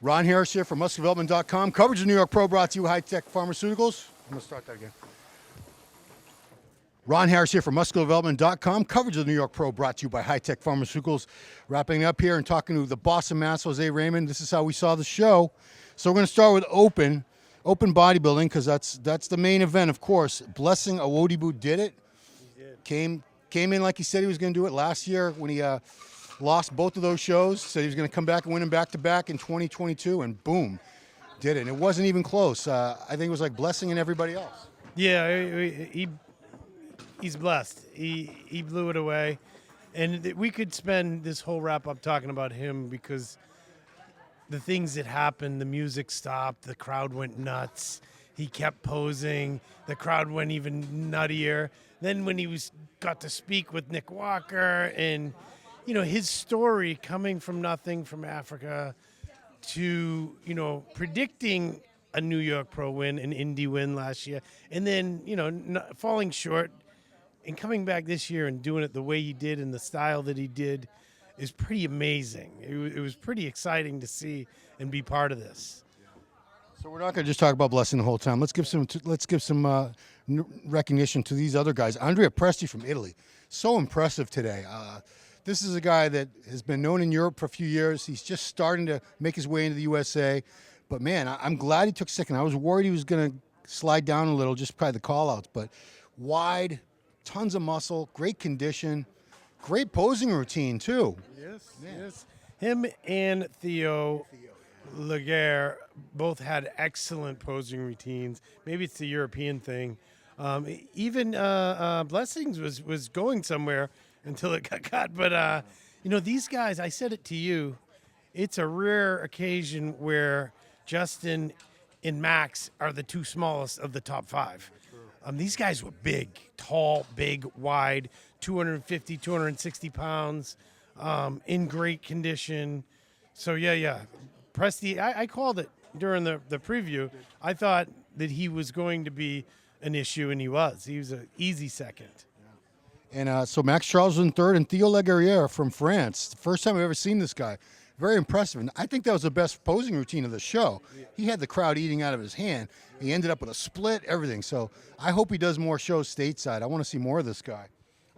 Ron Harris here from MuscularDevelopment.com. Coverage of New York Pro brought to you by High-Tech Pharmaceuticals. I'm going to start that again. Ron Harris here from MuscularDevelopment.com. Coverage of the New York Pro brought to you by High-Tech Pharmaceuticals. Wrapping up here and talking to the boss of Mass, Jose Raymond. This is how we saw the show. So we're going to start with open bodybuilding because that's the main event, of course. Blessing Awodibu did it. He did. Came in like he said he was going to do it last year when he lost both of those shows. Said he was going to come back and win them back-to-back in 2022, and boom, did it. And it wasn't even close. I think it was like Blessing and everybody else. Yeah, he's blessed. He blew it away. And we could spend this whole wrap-up talking about him because the things that happened, the music stopped, the crowd went nuts. He kept posing. The crowd went even nuttier. Then when he got to speak with Nick Walker and, his story coming from nothing from Africa to, predicting a New York Pro win, an Indy win last year, and then, falling short and coming back this year and doing it the way he did and the style that he did is pretty amazing. It was pretty exciting to see and be part of this. So we're not going to just talk about Blessing the whole time. Let's give some recognition to these other guys. Andrea Presti from Italy, so impressive today. This is a guy that has been known in Europe for a few years. He's just starting to make his way into the USA. But man, I'm glad he took second. I was worried he was going to slide down a little, just by the call-outs. But wide, tons of muscle, great condition, great posing routine too. Yes. Him and Theo Leguerrier both had excellent posing routines. Maybe it's the European thing. Even Blessings was going somewhere until it got cut. But, these guys, I said it to you, it's a rare occasion where Justin and Max are the two smallest of the top five. These guys were big, tall, big, wide, 250, 260 pounds, in great condition. So, yeah. Presti, I called it during the preview. I thought that he was going to be an issue, and he was. He was an easy second. And so Maxx Charles was in third, and Theo Leguerrier from France. The first time I've ever seen this guy. Very impressive. And I think that was the best posing routine of the show. He had the crowd eating out of his hand. He ended up with a split, everything. So I hope he does more shows stateside. I want to see more of this guy.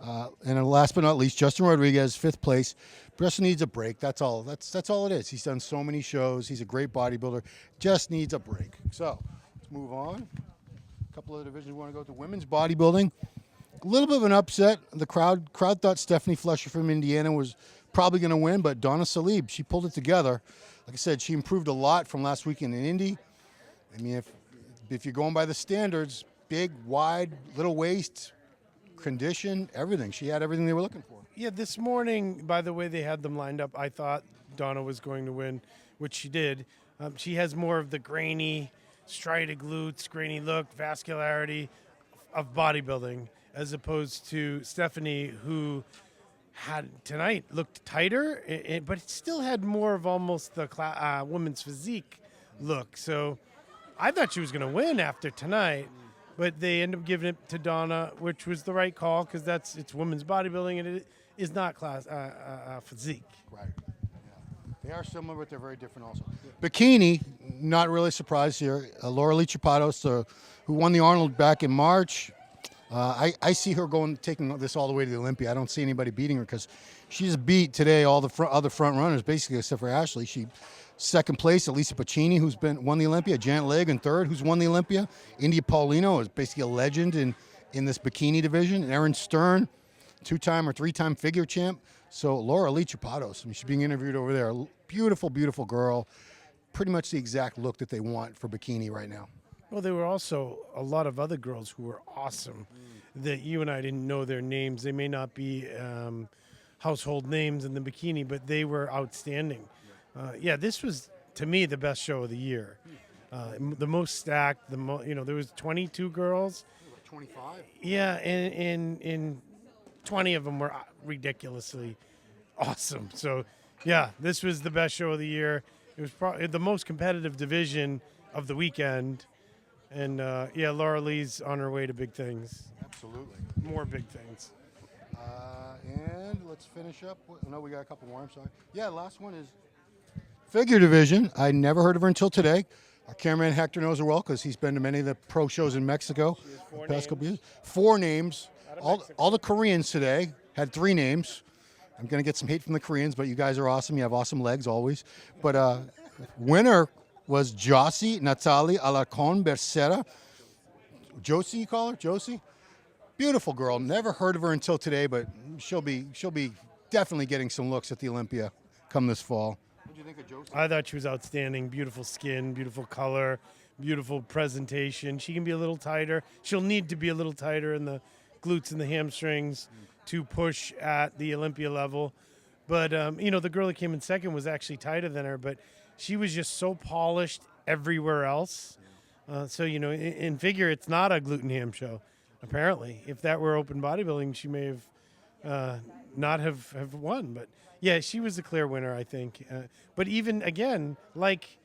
And last but not least, Justin Rodriguez, fifth place. Just needs a break. That's all. That's all it is. He's done so many shows. He's a great bodybuilder. Just needs a break. So let's move on. A couple of divisions we want to go to. Women's bodybuilding. A little bit of an upset. The crowd thought Stephanie Fletcher from Indiana was probably going to win, but Donna Salib, she pulled it together. Like I said, she improved a lot from last weekend in Indy. I mean, if you're going by the standards, big, wide, little waist, condition, everything. She had everything they were looking for. Yeah, this morning, by the way they had them lined up, I thought Donna was going to win, which she did. She has more of the grainy, striated glutes, grainy look, vascularity of bodybuilding, as opposed to Stephanie, who had tonight looked tighter, but it still had more of almost the woman's physique look. So I thought she was going to win after tonight, but they ended up giving it to Donna, which was the right call because it's women's bodybuilding and it is not class physique. Right. Yeah. They are similar, but they're very different also. Bikini, not really surprised here. Lauralie Chapados, who won the Arnold back in March. I see her taking this all the way to the Olympia. I don't see anybody beating her because she's beat today all the other front runners, basically, except for Ashley. She second place, Elisa Pacini, who's won the Olympia. Janet Legg in third, who's won the Olympia. India Paulino is basically a legend in this bikini division. And Erin Stern, two-time or three-time figure champ. So Lauralie Chapados, she's being interviewed over there. Beautiful, beautiful girl. Pretty much the exact look that they want for bikini right now. Well, there were also a lot of other girls who were awesome that you and I didn't know their names. They may not be household names in the bikini, but they were outstanding. This was, to me, the best show of the year. The most stacked, there was 22 girls. 25? Yeah, and 20 of them were ridiculously awesome. So, yeah, this was the best show of the year. It was probably the most competitive division of the weekend. And, Lauralie's on her way to big things. Absolutely. More big things. And let's finish up. No, we got a couple more. I'm sorry. Yeah, last one is Figure division, I never heard of her until today. Our cameraman Hector knows her well because he's been to many of the pro shows in Mexico the past couple years. 4 names. All the Koreans today had 3 names. I'm going to get some hate from the Koreans, but you guys are awesome. You have awesome legs always. But winner was Josie Natalie Alarcon Becerra. Josie, you call her? Josie? Beautiful girl. Never heard of her until today, but she'll be definitely getting some looks at the Olympia come this fall. What do you think of Josie? I thought she was outstanding. Beautiful skin, beautiful color, beautiful presentation. She can be a little tighter. She'll need to be a little tighter in the glutes and the hamstrings to push at the Olympia level. But, the girl that came in second was actually tighter than her, but she was just so polished everywhere else. So, in figure, it's not a gluten ham show, apparently. If that were open bodybuilding, she may have not have won. But, yeah, she was the clear winner, I think. But even, again, like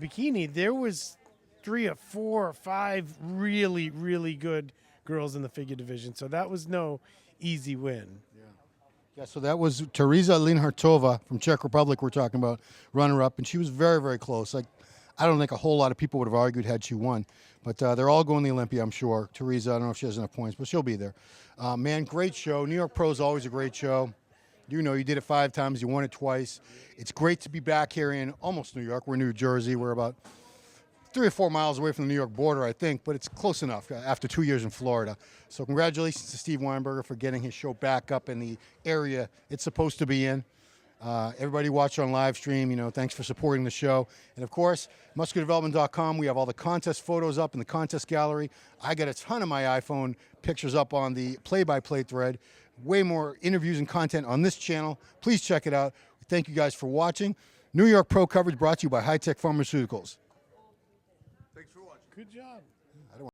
Bikini, there was 3 or 4 or 5 really, really good girls in the figure division. So that was no easy win. Yeah, so that was Teresa Linhartova from Czech Republic we're talking about, runner-up, and she was very, very close. Like, I don't think a whole lot of people would have argued had she won. But they're all going to the Olympia, I'm sure. Teresa, I don't know if she has enough points, but she'll be there. Man, great show. New York Pro is always a great show. You did it 5 times. You won it twice. It's great to be back here in almost New York. We're in New Jersey. We're about 3 or 4 miles away from the New York border, I think, but it's close enough after 2 years in Florida. So congratulations to Steve Weinberger for getting his show back up in the area it's supposed to be in. Everybody watch on live stream, thanks for supporting the show. And of course, musculardevelopment.com, we have all the contest photos up in the contest gallery. I got a ton of my iPhone pictures up on the play-by-play thread. Way more interviews and content on this channel. Please check it out. Thank you guys for watching. New York Pro coverage brought to you by High Tech Pharmaceuticals. Good job.